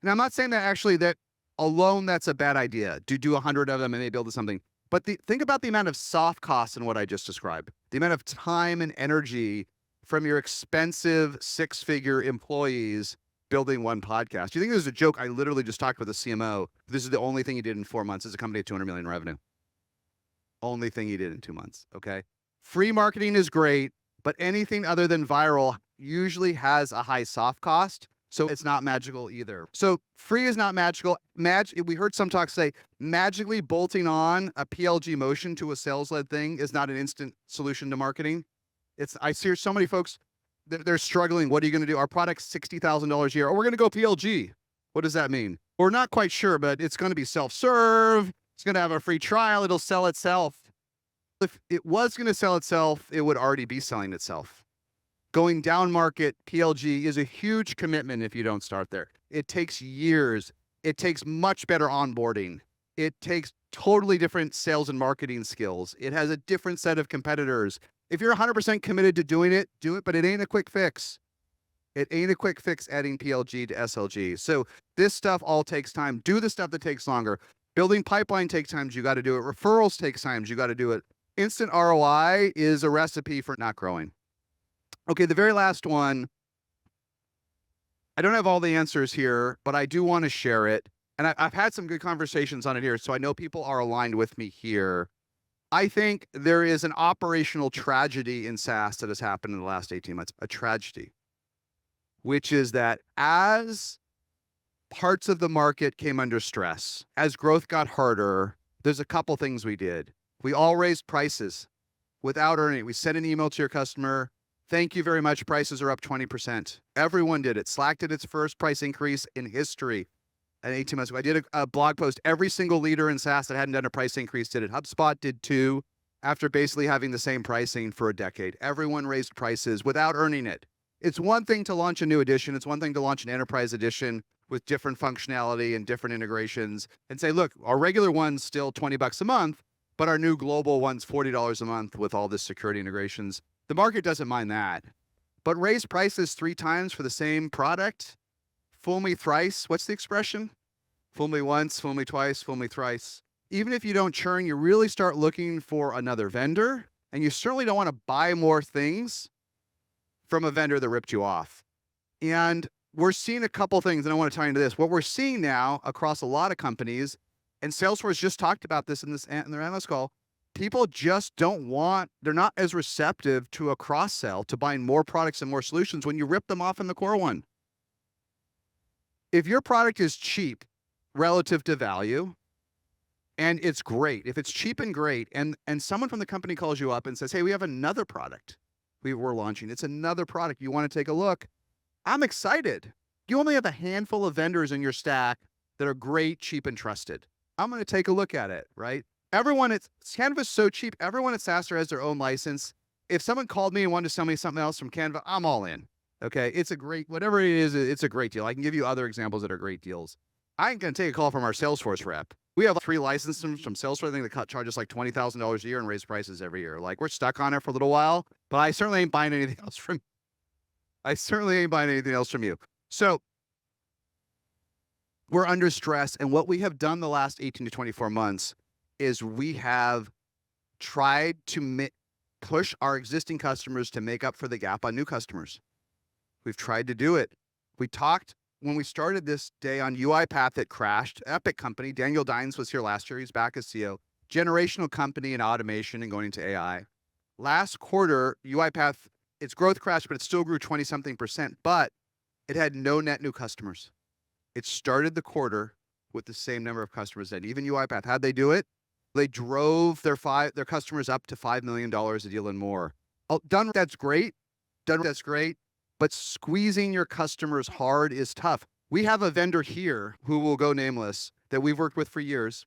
And I'm not saying that actually that alone that's a bad idea. Do 100 of them and they build something. But think about the amount of soft costs in what I just described. The amount of time and energy from your expensive 6-figure employees building one podcast. Do you think there's a joke? I literally just talked with a CMO. This is the only thing he did in 4 months as a company at 200 million in revenue. Only thing he did in 2 months. Okay. Free marketing is great, but anything other than viral usually has a high soft cost. So it's not magical either. So free is not magical. We heard some talks say magically bolting on a PLG motion to a sales-led thing is not an instant solution to marketing. I see so many folks, they're struggling. What are you going to do? Our product's $60,000 a year. Or we're going to go PLG. What does that mean? We're not quite sure, but it's going to be self-serve. It's going to have a free trial. It'll sell itself. If it was going to sell itself, it would already be selling itself. Going down market PLG is a huge commitment if you don't start there. It takes years. It takes much better onboarding. It takes totally different sales and marketing skills. It has a different set of competitors. If you're 100% committed to doing it, do it, but it ain't a quick fix. It ain't a quick fix adding PLG to SLG. So this stuff all takes time. Do the stuff that takes longer. Building pipeline takes time. You got to do it. Referrals takes time. You got to do it. Instant ROI is a recipe for not growing. Okay, the very last one. I don't have all the answers here, but I do want to share it. And I've had some good conversations on it here, so I know people are aligned with me here. I think there is an operational tragedy in SaaS that has happened in the last 18 months, a tragedy, which is that as parts of the market came under stress, as growth got harder, there's a couple things we did. We all raised prices without earning it. We sent an email to your customer. Thank you very much. Prices are up 20%. Everyone did it. Slack did its first price increase in history at 18 months ago. I did a blog post. Every single leader in SaaS that hadn't done a price increase did it. HubSpot did too, after basically having the same pricing for a decade. Everyone raised prices without earning it. It's one thing to launch a new edition. It's one thing to launch an enterprise edition with different functionality and different integrations and say, look, our regular one's still $20 a month, but our new global one's $40 a month with all this security integrations. The market doesn't mind that. But raise prices 3 times for the same product? Fool me thrice. What's the expression? Fool me once, fool me twice, fool me thrice. Even if you don't churn, you really start looking for another vendor, and you certainly don't want to buy more things from a vendor that ripped you off. And we're seeing a couple things, and I want to tie into this. What we're seeing now across a lot of companies, and Salesforce just talked about this in their analyst call, people just they're not as receptive to a cross-sell, to buying more products and more solutions when you rip them off in the core one. If your product is cheap relative to value, and it's great, if it's cheap and great, and someone from the company calls you up and says, hey, we have another product we're launching. It's another product. You want to take a look? I'm excited. You only have a handful of vendors in your stack that are great, cheap, and trusted. I'm going to take a look at it, right? Canva's so cheap. Everyone at SaaStr's has their own license. If someone called me and wanted to sell me something else from Canva, I'm all in. Okay. It's a great, whatever it is, it's a great deal. I can give you other examples that are great deals. I ain't going to take a call from our Salesforce rep. We have 3 licenses from Salesforce. I think they charge us like $20,000 a year and raise prices every year. Like, we're stuck on it for a little while, but I certainly ain't buying anything else from you. So we're under stress. And what we have done the last 18 to 24 months is we have tried to push our existing customers to make up for the gap on new customers. We've tried to do it. We talked when we started this day on UiPath that crashed. Epic company. Daniel Dines was here last year. He's back as CEO. Generational company in automation and going into AI. Last quarter, UiPath, its growth crashed, but it still grew 20-something%, but it had no net new customers. It started the quarter with the same number of customers. And even UiPath, how'd they do it? They drove their customers up to $5 million a deal and more. That's great. That's great. But squeezing your customers hard is tough. We have a vendor here who will go nameless that we've worked with for years.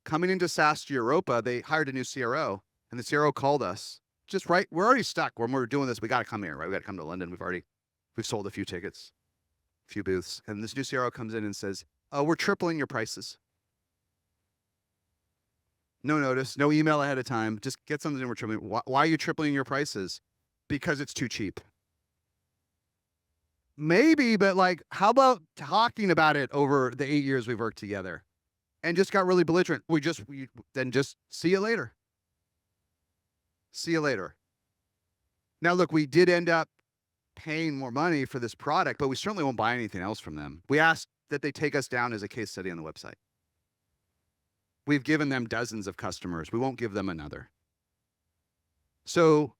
Coming into SaaS Europa, they hired a new CRO, and the CRO called us. Just right, we're already stuck when we're doing this. We got to come here, right? We got to come to London. We've sold a few tickets, a few booths, and this new CRO comes in and says, "Oh, we're tripling your prices." No notice, no email ahead of time. Just get something and we're tripling. Why are you tripling your prices? Because it's too cheap. Maybe, but like, how about talking about it over the 8 years we've worked together and just got really belligerent? Then just see you later. See you later. Now, look, we did end up paying more money for this product, but we certainly won't buy anything else from them. We asked that they take us down as a case study on the website. We've given them dozens of customers. We won't give them another. So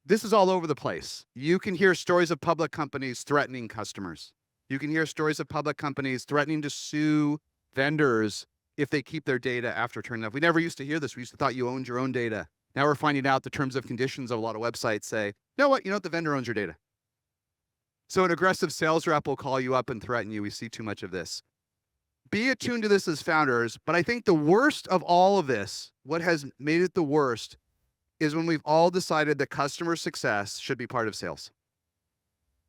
this is all over the place. You can hear stories of public companies threatening customers. You can hear stories of public companies threatening to sue vendors if they keep their data after turning off. We never used to hear this. We used to thought you owned your own data. Now we're finding out the terms of conditions of a lot of websites say, you know what, the vendor owns your data. So an aggressive sales rep will call you up and threaten you. We see too much of this. Be attuned to this as founders, but I think the worst of all of this, what has made it the worst, is when we've all decided that customer success should be part of sales.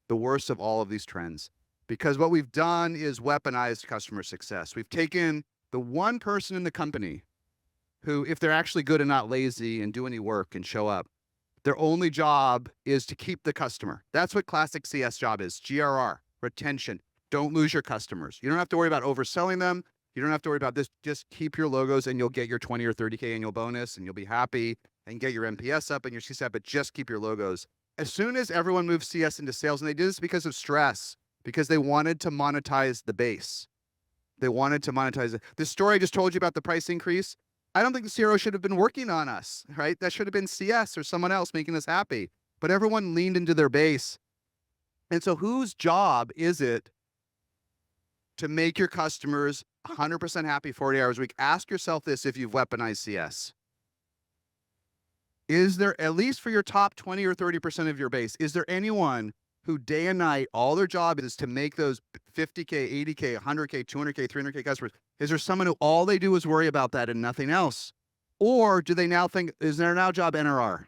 The worst of all of these trends. Because what we've done is weaponized customer success. We've taken the one person in the company who, if they're actually good and not lazy and do any work and show up, their only job is to keep the customer. That's what classic CS job is, GRR, retention. Don't lose your customers. You don't have to worry about overselling them. You don't have to worry about this. Just keep your logos and you'll get your 20 or 30K annual bonus and you'll be happy and get your NPS up and your CSAT, but just keep your logos. As soon as everyone moved CS into sales, and they did this because of stress, because they wanted to monetize the base. They wanted to monetize it. The story I just told you about the price increase, I don't think the CRO should have been working on us, right? That should have been CS or someone else making us happy. But everyone leaned into their base. And so whose job is it to make your customers 100% happy 40 hours a week? Ask yourself this if you've weaponized CS. Is there, at least for your top 20 or 30% of your base, is there anyone who day and night, all their job is to make those 50K, 80K, 100K, 200K, 300K customers? Is there someone who all they do is worry about that and nothing else? Or do they now think, is their now job NRR?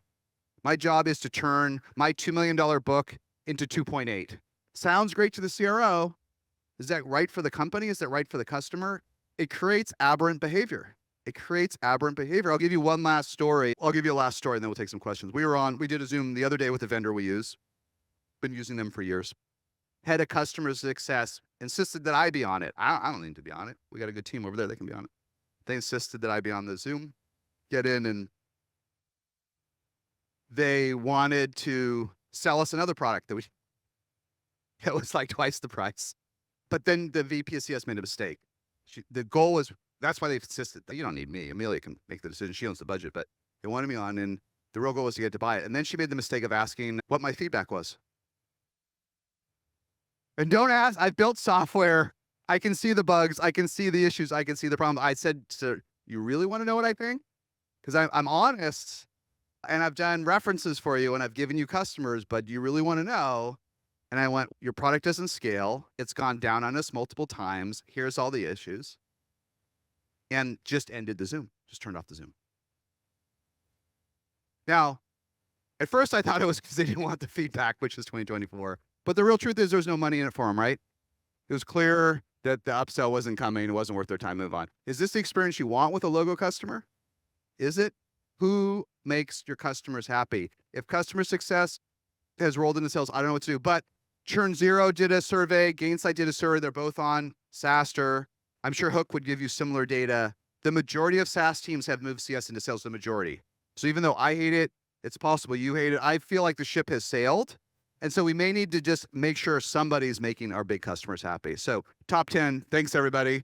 My job is to turn my $2 million book into 2.8. Sounds great to the CRO. Is that right for the company? Is that right for the customer? It creates aberrant behavior. It creates aberrant behavior. I'll give you one last story. I'll give you a last story and then we'll take some questions. We did a Zoom the other day with a vendor we use. Been using them for years. Head of customer success insisted that I be on it. I don't need to be on it. We got a good team over there. They can be on it. They insisted that I be on the Zoom, get in, and they wanted to sell us another product that it was like twice the price. But then the VP of CS made a mistake. The goal was, that's why they insisted that you don't need me. Amelia can make the decision. She owns the budget, but they wanted me on, and the real goal was to get to buy it. And then she made the mistake of asking what my feedback was. And don't ask, I've built software. I can see the bugs. I can see the issues. I can see the problem. I said, sir, you really want to know what I think? Because I'm honest and I've done references for you and I've given you customers, but do you really want to know? And I went, your product doesn't scale. It's gone down on us multiple times. Here's all the issues. And just ended the Zoom, just turned off the Zoom. Now, at first I thought it was because they didn't want the feedback, which is 2024. But the real truth is there's no money in it for them, right? It was clear that the upsell wasn't coming. It wasn't worth their time to move on. Is this the experience you want with a logo customer? Is it? Who makes your customers happy? If customer success has rolled into sales, I don't know what to do. But Churn Zero did a survey. Gainsight did a survey. They're both on SaaStr's. I'm sure Hook would give you similar data. The majority of SaaS teams have moved CS into sales, the majority. So even though I hate it, it's possible you hate it. I feel like the ship has sailed. And so we may need to just make sure somebody's making our big customers happy. So top 10, thanks everybody.